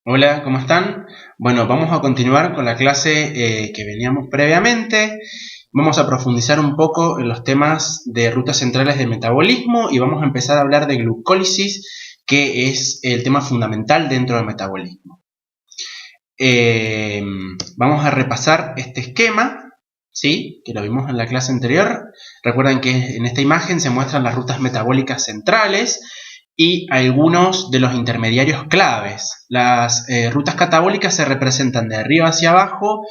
Hola, ¿cómo están? Bueno, vamos a continuar con la clase que veníamos previamente. Vamos a profundizar un poco en los temas de rutas centrales de metabolismo y vamos a empezar a hablar de glucólisis, que es el tema fundamental dentro del metabolismo. Vamos a repasar este esquema, ¿sí? Que lo vimos en la clase anterior. Recuerden que en esta imagen se muestran las rutas metabólicas centrales y algunos de los intermediarios claves. Las rutas catabólicas se representan de arriba hacia abajo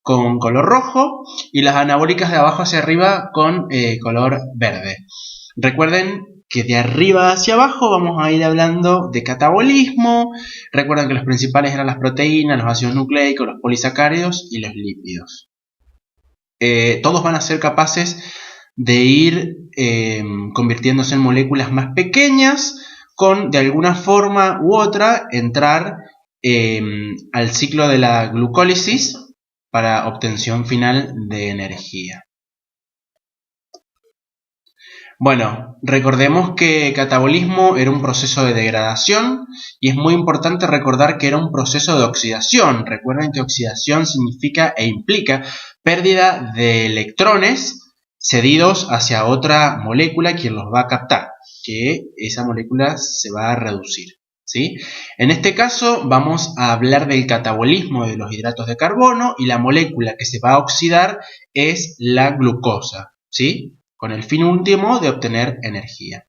con color rojo y las anabólicas de abajo hacia arriba con color verde. Recuerden que de arriba hacia abajo vamos a ir hablando de catabolismo. Recuerden que los principales eran las proteínas, los ácidos nucleicos, los polisacáridos y los lípidos. Todos van a ser capaces de ir convirtiéndose en moléculas más pequeñas con, de alguna forma u otra, entrar al ciclo de la glucólisis para obtención final de energía. Bueno, recordemos que catabolismo era un proceso de degradación y es muy importante recordar que era un proceso de oxidación. Recuerden que oxidación significa e implica pérdida de electrones cedidos hacia otra molécula quien los va a captar, que esa molécula se va a reducir, ¿sí? En este caso vamos a hablar del catabolismo de los hidratos de carbono y la molécula que se va a oxidar es la glucosa, ¿sí? Con el fin último de obtener energía.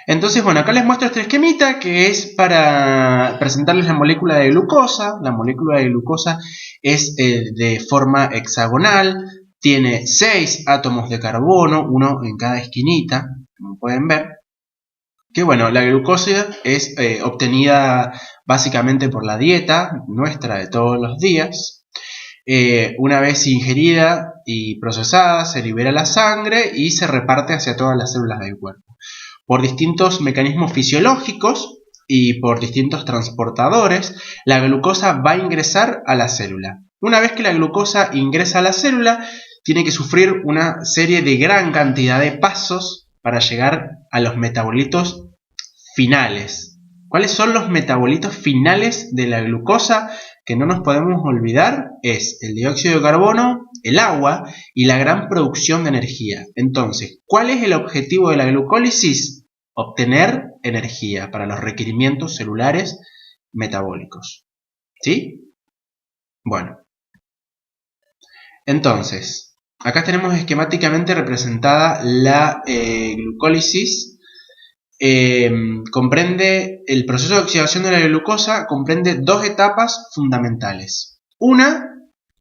Entonces, bueno, acá les muestro este esquemita que es para presentarles la molécula de glucosa. La molécula de glucosa es de forma hexagonal, tiene 6 átomos de carbono, uno en cada esquinita, como pueden ver. Que bueno, la glucosa es obtenida básicamente por la dieta nuestra de todos los días. Una vez ingerida y procesada, se libera la sangre y se reparte hacia todas las células del cuerpo. Por distintos mecanismos fisiológicos y por distintos transportadores, la glucosa va a ingresar a la célula. Una vez que la glucosa ingresa a la célula, tiene que sufrir una serie de gran cantidad de pasos para llegar a los metabolitos finales. ¿Cuáles son los metabolitos finales de la glucosa? Que no nos podemos olvidar es el dióxido de carbono, el agua y la gran producción de energía. Entonces, ¿cuál es el objetivo de la glucólisis? Obtener energía para los requerimientos celulares metabólicos. ¿Sí? Bueno, entonces, acá tenemos esquemáticamente representada la glucólisis. Comprende el proceso de oxidación de la glucosa, comprende dos etapas fundamentales. Una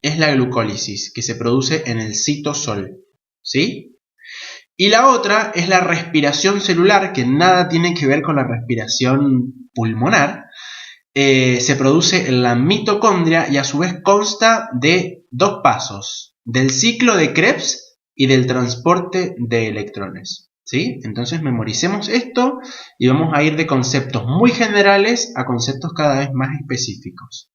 es la glucólisis, que se produce en el citosol, ¿sí? Y la otra es la respiración celular, que nada tiene que ver con la respiración pulmonar. Se produce en la mitocondria y a su vez consta de dos pasos, del ciclo de Krebs y del transporte de electrones. ¿Sí? Entonces memoricemos esto y vamos a ir de conceptos muy generales a conceptos cada vez más específicos.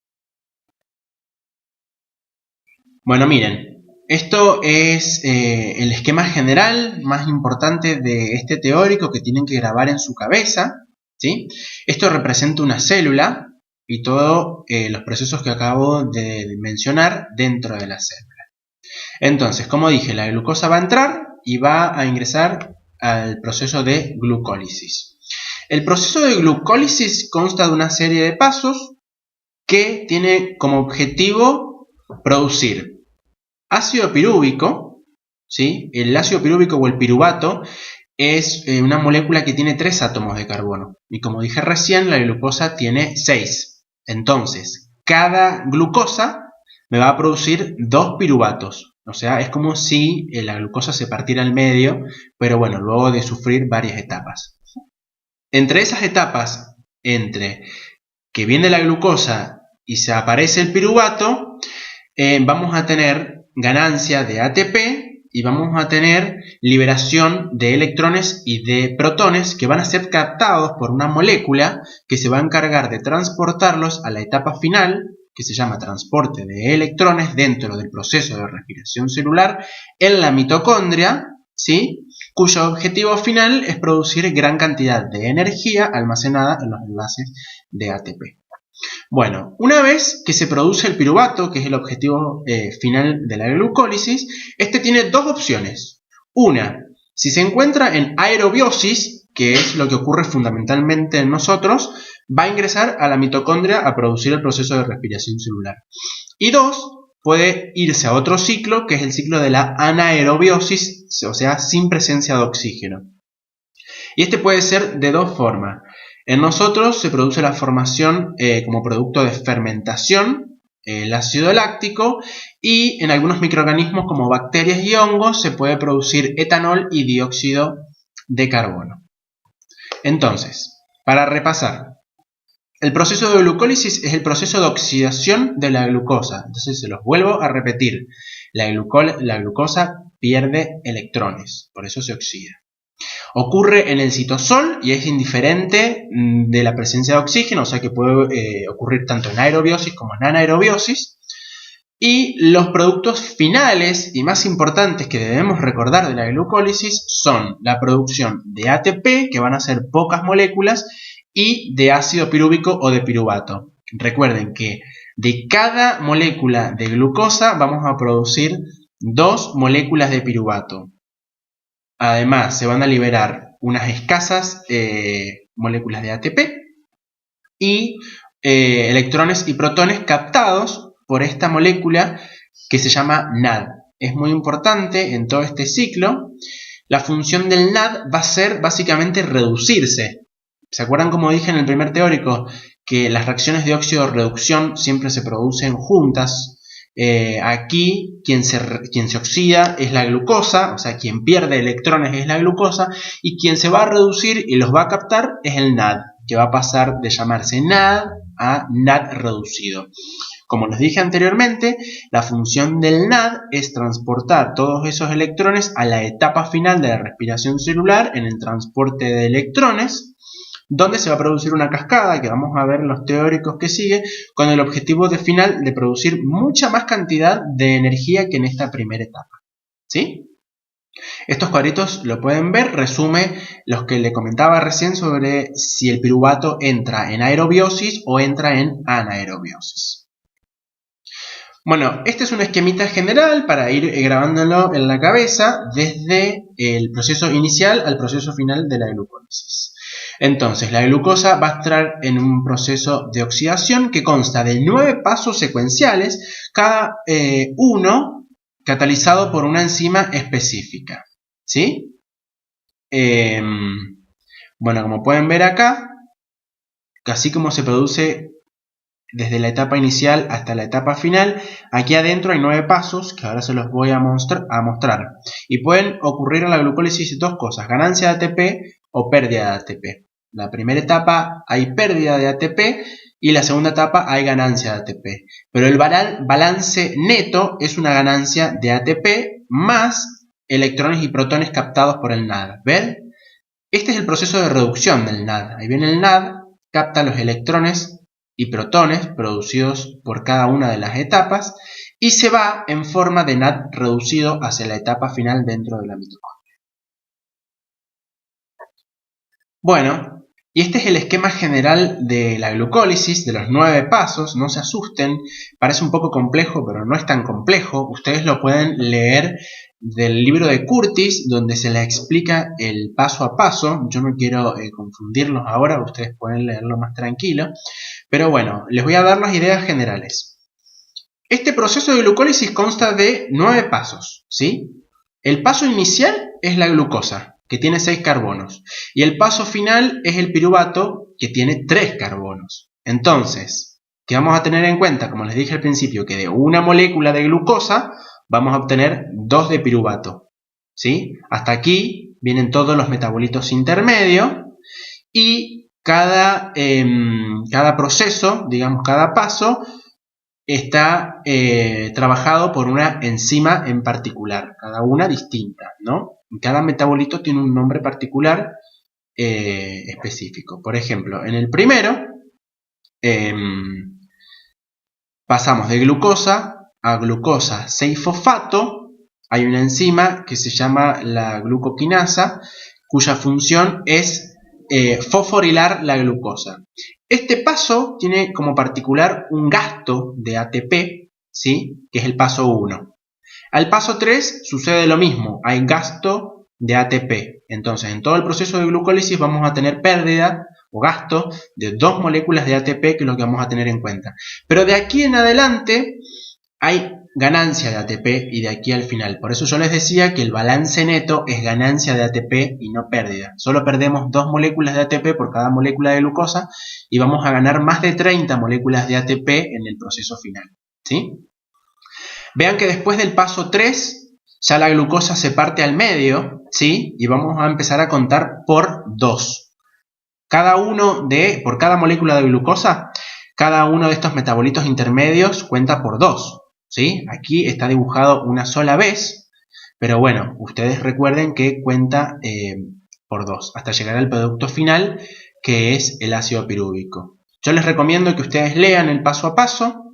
Bueno, miren, esto es el esquema general más importante de este teórico que tienen que grabar en su cabeza, ¿sí? Esto representa una célula y todos los procesos que acabo de mencionar dentro de la célula. Entonces, como dije, la glucosa va a entrar y va a ingresar al proceso de glucólisis. El proceso de glucólisis consta de una serie de pasos que tiene como objetivo producir ácido pirúvico, ¿sí? El ácido pirúvico o el piruvato es una molécula que tiene 3 átomos de carbono. Y como dije recién, la glucosa tiene 6. Entonces, cada glucosa me va a producir 2 piruvatos. O sea, es como si la glucosa se partiera al medio, pero bueno, luego de sufrir varias etapas. Entre esas etapas, entre que viene la glucosa y se aparece el piruvato, vamos a tener ganancia de ATP y vamos a tener liberación de electrones y de protones que van a ser captados por una molécula que se va a encargar de transportarlos a la etapa final, que se llama transporte de electrones dentro del proceso de respiración celular en la mitocondria, ¿sí? Cuyo objetivo final es producir gran cantidad de energía almacenada en los enlaces de ATP. Bueno, una vez que se produce el piruvato, que es el objetivo final de la glucólisis, este tiene dos opciones. Una, si se encuentra en aerobiosis, que es lo que ocurre fundamentalmente en nosotros, va a ingresar a la mitocondria a producir el proceso de respiración celular. Y dos, puede irse a otro ciclo, que es el ciclo de la anaerobiosis, o sea, sin presencia de oxígeno. Y este puede ser de dos formas. En nosotros se produce la formación como producto de fermentación, el ácido láctico, y en algunos microorganismos como bacterias y hongos se puede producir etanol y dióxido de carbono. Entonces, para repasar, el proceso de glucólisis es el proceso de oxidación de la glucosa. Entonces se los vuelvo a repetir. La glucosa pierde electrones, por eso se oxida. Ocurre en el citosol y es indiferente de la presencia de oxígeno, o sea que puede ocurrir tanto en aerobiosis como en anaerobiosis. Y los productos finales y más importantes que debemos recordar de la glucólisis son la producción de ATP, que van a ser pocas moléculas, y de ácido pirúvico o de piruvato. Recuerden que de cada molécula de glucosa vamos a producir 2 moléculas de piruvato. Además, se van a liberar unas escasas moléculas de ATP y electrones y protones captados por esta molécula que se llama NAD. Es muy importante en todo este ciclo. La función del NAD va a ser básicamente reducirse. ¿Se acuerdan como dije en el primer teórico que las reacciones de óxido-reducción siempre se producen juntas? Aquí quien se oxida es la glucosa, o sea, quien pierde electrones es la glucosa, y quien se va a reducir y los va a captar es el NAD, que va a pasar de llamarse NAD a NAD reducido. Como les dije anteriormente, la función del NAD es transportar todos esos electrones a la etapa final de la respiración celular en el transporte de electrones, donde se va a producir una cascada que vamos a ver en los teóricos que sigue, con el objetivo final de producir mucha más cantidad de energía que en esta primera etapa. ¿Sí? Estos cuadritos lo pueden ver, resume los que le comentaba recién sobre si el piruvato entra en aerobiosis o entra en anaerobiosis. Bueno, este es un esquemita general para ir grabándolo en la cabeza desde el proceso inicial al proceso final de la glucólisis. Entonces, la glucosa va a entrar en un proceso de oxidación que consta de 9 pasos secuenciales, cada uno catalizado por una enzima específica. ¿Sí? Bueno, como pueden ver acá, así como se produce desde la etapa inicial hasta la etapa final, aquí adentro hay 9 pasos que ahora se los voy a mostrar. Y pueden ocurrir en la glucólisis dos cosas, ganancia de ATP o pérdida de ATP. La primera etapa hay pérdida de ATP y la segunda etapa hay ganancia de ATP. Pero el balance neto es una ganancia de ATP más electrones y protones captados por el NAD. ¿Ven? Este es el proceso de reducción del NAD. Ahí viene el NAD, capta los electrones y protones producidos por cada una de las etapas y se va en forma de NAD reducido hacia la etapa final dentro de la mitocondria. Bueno, y este es el esquema general de la glucólisis, de los 9 pasos. No se asusten, parece un poco complejo, pero no es tan complejo. Ustedes lo pueden leer del libro de Curtis, donde se les explica el paso a paso. Yo no quiero confundirlos ahora, ustedes pueden leerlo más tranquilo. Pero bueno, les voy a dar las ideas generales. Este proceso de glucólisis consta de 9 pasos, ¿sí? El paso inicial es la glucosa, que tiene 6 carbonos. Y el paso final es el piruvato, que tiene 3 carbonos. Entonces, ¿qué vamos a tener en cuenta? Como les dije al principio, que de una molécula de glucosa vamos a obtener 2 de piruvato. ¿Sí? Hasta aquí vienen todos los metabolitos intermedios y cada proceso, digamos cada paso, está trabajado por una enzima en particular, cada una distinta, ¿no? Cada metabolito tiene un nombre particular específico. Por ejemplo, en el primero pasamos de glucosa a glucosa 6-fosfato. Hay una enzima que se llama la glucoquinasa, cuya función es fosforilar la glucosa. Este paso tiene como particular un gasto de ATP, ¿sí? Que es el paso 1. Al paso 3 sucede lo mismo, hay gasto de ATP. Entonces, en todo el proceso de glucólisis vamos a tener pérdida o gasto de 2 moléculas de ATP, que es lo que vamos a tener en cuenta. Pero de aquí en adelante hay ganancia de ATP y de aquí al final. Por eso yo les decía que el balance neto es ganancia de ATP y no pérdida. Solo perdemos 2 moléculas de ATP por cada molécula de glucosa y vamos a ganar más de 30 moléculas de ATP en el proceso final, ¿sí? Vean que después del paso 3 ya la glucosa se parte al medio, ¿sí? Y vamos a empezar a contar por 2. Por cada molécula de glucosa, cada uno de estos metabolitos intermedios cuenta por 2. ¿Sí? Aquí está dibujado una sola vez, pero bueno, ustedes recuerden que cuenta por 2, hasta llegar al producto final, que es el ácido pirúvico. Yo les recomiendo que ustedes lean el paso a paso,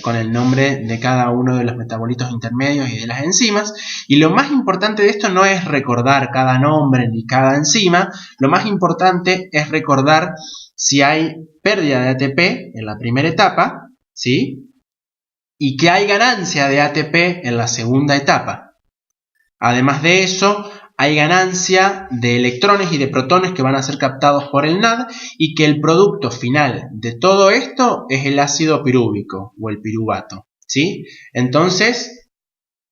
con el nombre de cada uno de los metabolitos intermedios y de las enzimas, y lo más importante de esto no es recordar cada nombre ni cada enzima, lo más importante es recordar si hay pérdida de ATP en la primera etapa, ¿sí? Y que hay ganancia de ATP en la segunda etapa. Además de eso, hay ganancia de electrones y de protones que van a ser captados por el NAD y que el producto final de todo esto es el ácido pirúvico o el piruvato, ¿sí? Entonces,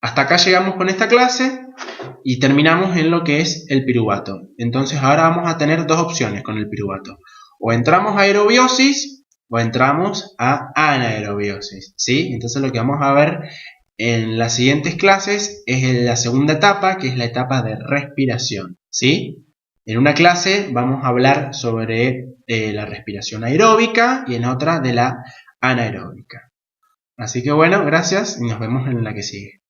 hasta acá llegamos con esta clase y terminamos en lo que es el piruvato. Entonces ahora vamos a tener dos opciones con el piruvato. O entramos a aerobiosis o entramos a anaerobiosis, ¿sí? Entonces lo que vamos a ver en las siguientes clases es la segunda etapa, que es la etapa de respiración, ¿sí? En una clase vamos a hablar sobre la respiración aeróbica y en otra de la anaeróbica. Así que bueno, gracias y nos vemos en la que sigue.